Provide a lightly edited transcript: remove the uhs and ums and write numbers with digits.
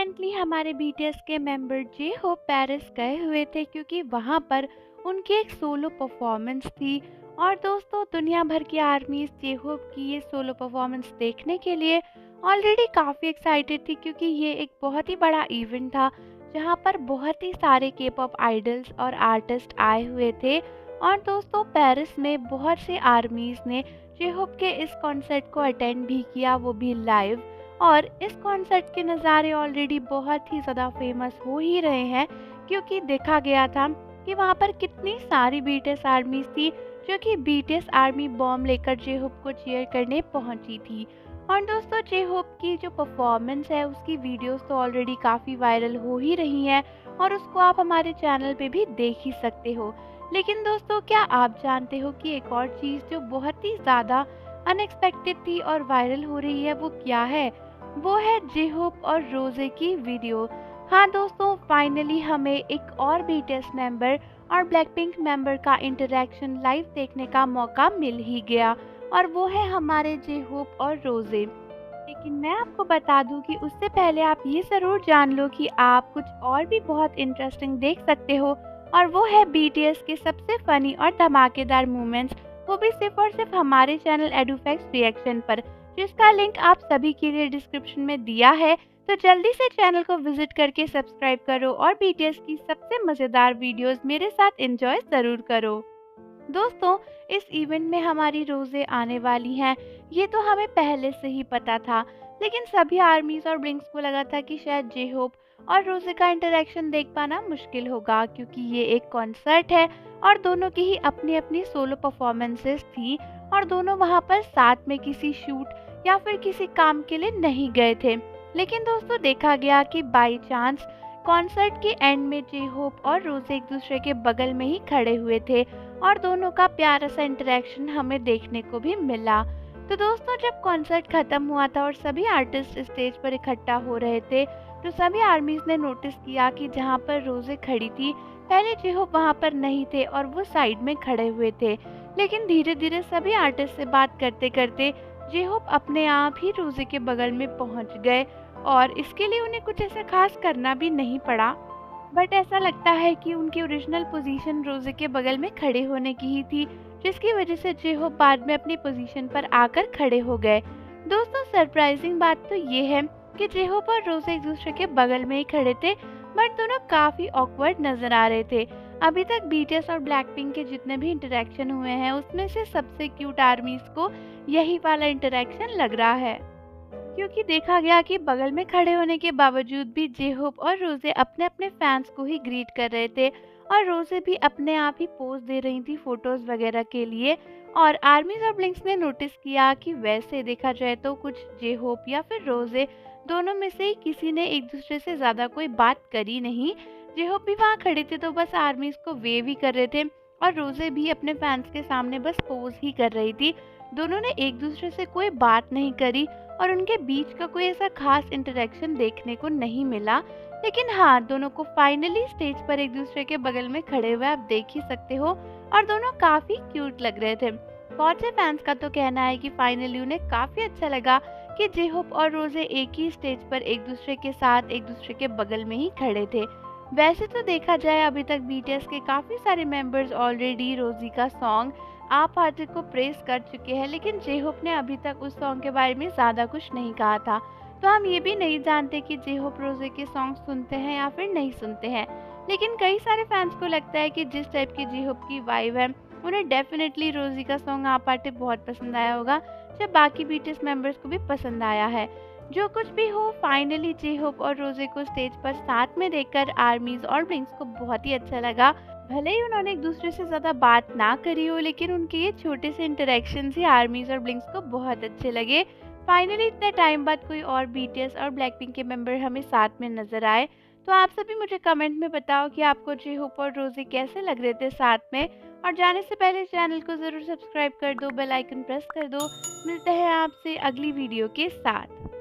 Recently हमारे BTS के member J Hope Paris गए हुए थे क्योंकि वहां पर उनकी एक सोलो परफॉर्मेंस थी। और दोस्तों दुनिया भर की आर्मीज जे होप की ये सोलो परफॉर्मेंस देखने के लिए ऑलरेडी काफ़ी एक्साइटेड थी क्योंकि ये एक बहुत ही बड़ा इवेंट था जहां पर बहुत ही सारे के पॉप आइडल्स और आर्टिस्ट आए हुए थे। और दोस्तों पेरिस में बहुत से आर्मीज ने जे होप के इस कॉन्सर्ट को अटेंड भी किया, वो भी लाइव। और इस कॉन्सर्ट के नज़ारे ऑलरेडी बहुत ही ज़्यादा फेमस हो ही रहे हैं क्योंकि देखा गया था कि वहाँ पर कितनी सारी बीटीएस आर्मीज थी जो कि बीटीएस आर्मी बॉम्ब लेकर जे होप को चीयर करने पहुंची थी। और दोस्तों जे होप की जो परफॉर्मेंस है उसकी वीडियोस तो ऑलरेडी काफ़ी वायरल हो ही रही हैं और उसको आप हमारे चैनल पे भी देख ही सकते हो। लेकिन दोस्तों क्या आप जानते हो कि एक और चीज़ जो बहुत ही ज़्यादा अनएक्सपेक्टेड थी और वायरल हो रही है वो क्या है? वो है जे होप और रोजे की वीडियो। हाँ दोस्तों फाइनली हमें एक और बीटीएस मेंबर और ब्लैकपिंक मेंबर का इंटरेक्शन लाइव देखने का मौका मिल ही गया और वो है हमारे जे होप और रोजे। लेकिन मैं आपको बता दूं कि उससे पहले आप ये ज़रूर जान लो कि आप कुछ और भी बहुत इंटरेस्टिंग देख सकते हो और वो है बीटीएस के सबसे फनी और धमाकेदार मोमेंट्स, वो भी सिर्फ और सिर्फ हमारे चैनल एडुफैक्ट्स रिएक्शन पर, जिसका लिंक आप सभी के लिए डिस्क्रिप्शन में दिया है। तो जल्दी से चैनल को विजिट करके सब्सक्राइब करो और बीटीएस की सबसे मज़ेदार वीडियोस मेरे साथ एंजॉय ज़रूर करो। दोस्तों इस इवेंट में हमारी रोज़े आने वाली हैं, ये तो हमें पहले से ही पता था। लेकिन सभी आर्मीज और ब्लिंक्स को लगा था कि शायद जे होप और रोज़े का इंटरेक्शन देख पाना मुश्किल होगा क्योंकि ये एक कॉन्सर्ट है और दोनों की ही अपनी अपनी सोलो परफॉर्मेंसेस थी और दोनों वहाँ पर साथ में किसी शूट या फिर किसी काम के लिए नहीं गए थे। लेकिन दोस्तों देखा गया कि बाई चांस कॉन्सर्ट के एंड में जे होप और रोज़े एक दूसरे के बगल में ही खड़े हुए थे और दोनों का प्यारा सा इंटरेक्शन हमें देखने को भी मिला। तो दोस्तों जब कॉन्सर्ट खत्म हुआ था और सभी आर्टिस्ट स्टेज पर इकट्ठा हो रहे थे तो सभी आर्मीज ने नोटिस किया कि जहाँ पर रोज़े खड़ी थी पहले जे होप वहाँ पर नहीं थे और वो साइड में खड़े हुए थे। लेकिन धीरे धीरे सभी आर्टिस्ट से बात करते करते जे होप अपने आप ही रोज़े के बगल में पहुँच गए और इसके लिए उन्हें कुछ ऐसा खास करना भी नहीं पड़ा। बट ऐसा लगता है कि उनकी ओरिजिनल पोजीशन रोज़े के बगल में खड़े होने की ही थी, जिसकी वजह से जे होप बाद में अपनी पोजीशन पर आकर खड़े हो गए। दोस्तों सरप्राइजिंग बात तो ये है कि जे होप और रोज़े एक दूसरे के बगल में ही खड़े थे बट दोनों काफ़ी ऑकवर्ड नजर आ रहे थे। अभी तक बीटीएस और ब्लैकपिंक के जितने भी इंटरेक्शन हुए हैं उसमें से सबसे क्यूट आर्मीज को यही वाला इंटरेक्शन लग रहा है क्योंकि देखा गया कि बगल में खड़े होने के बावजूद भी जे होप और रोज़े अपने अपने फैंस को ही ग्रीट कर रहे थे और रोज़े भी अपने आप ही पोज दे रही थी फोटोज वगैरह के लिए। और आर्मीज और ब्लिंक्स ने नोटिस किया कि वैसे देखा जाए तो कुछ जे होप या फिर रोज़े दोनों में से ही किसी ने एक दूसरे से ज़्यादा कोई बात करी नहीं। जे होप भी वहाँ खड़े थे तो बस आर्मीज को वेव ही कर रहे थे और रोज़े भी अपने फैंस के सामने बस पोज ही कर रही थी। दोनों ने एक दूसरे से कोई बात नहीं करी और उनके बीच का कोई ऐसा खास इंटरेक्शन देखने को नहीं मिला। लेकिन हाँ दोनों को फाइनली स्टेज पर एक दूसरे के बगल में खड़े हुए आप देख ही सकते हो और दोनों काफी क्यूट लग रहे थे। बहुत से फैंस का तो कहना है कि फाइनली उन्हें काफी अच्छा लगा कि जे होप और रोजे एक ही स्टेज पर एक दूसरे के साथ एक दूसरे के बगल में ही खड़े थे। वैसे तो देखा जाए अभी तक बीटीएस के काफी सारे मेंबर्स ऑलरेडी रोजी का सॉन्ग आप हाजिर को प्रेस कर चुके हैं, लेकिन जे होप ने अभी तक उस सॉन्ग के बारे में ज़्यादा कुछ नहीं कहा था। तो हम ये भी नहीं जानते कि जे होप रोजे के सॉन्ग सुनते हैं या फिर नहीं सुनते हैं। लेकिन कई सारे फैंस को लगता है कि जिस टाइप की जे होप की वाइब है उन्हें डेफिनेटली रोजी का सॉन्ग आप पार्टी बहुत पसंद आया होगा, जब बाकी बीटीएस मेंबर्स को भी पसंद आया है। जो कुछ भी हो फाइनली जे होप और रोजे को स्टेज पर साथ में देखकर आर्मीज और ब्लिंक्स को बहुत ही अच्छा लगा। भले ही उन्होंने एक दूसरे से ज़्यादा बात ना करी हो लेकिन उनके ये छोटे से इंटरेक्शन ही आर्मीज और ब्लिंक्स को बहुत अच्छे लगे। फाइनली इतने टाइम बाद कोई और बीटीएस और ब्लैकपिंक के मेंबर हमें साथ में नजर आए। तो आप सभी मुझे कमेंट में बताओ कि आपको जे होप और रोजे कैसे लग रहे थे साथ में। और जाने से पहले चैनल को ज़रूर सब्सक्राइब कर दो, बेल आइकन प्रेस कर दो। मिलते हैं आपसे अगली वीडियो के साथ।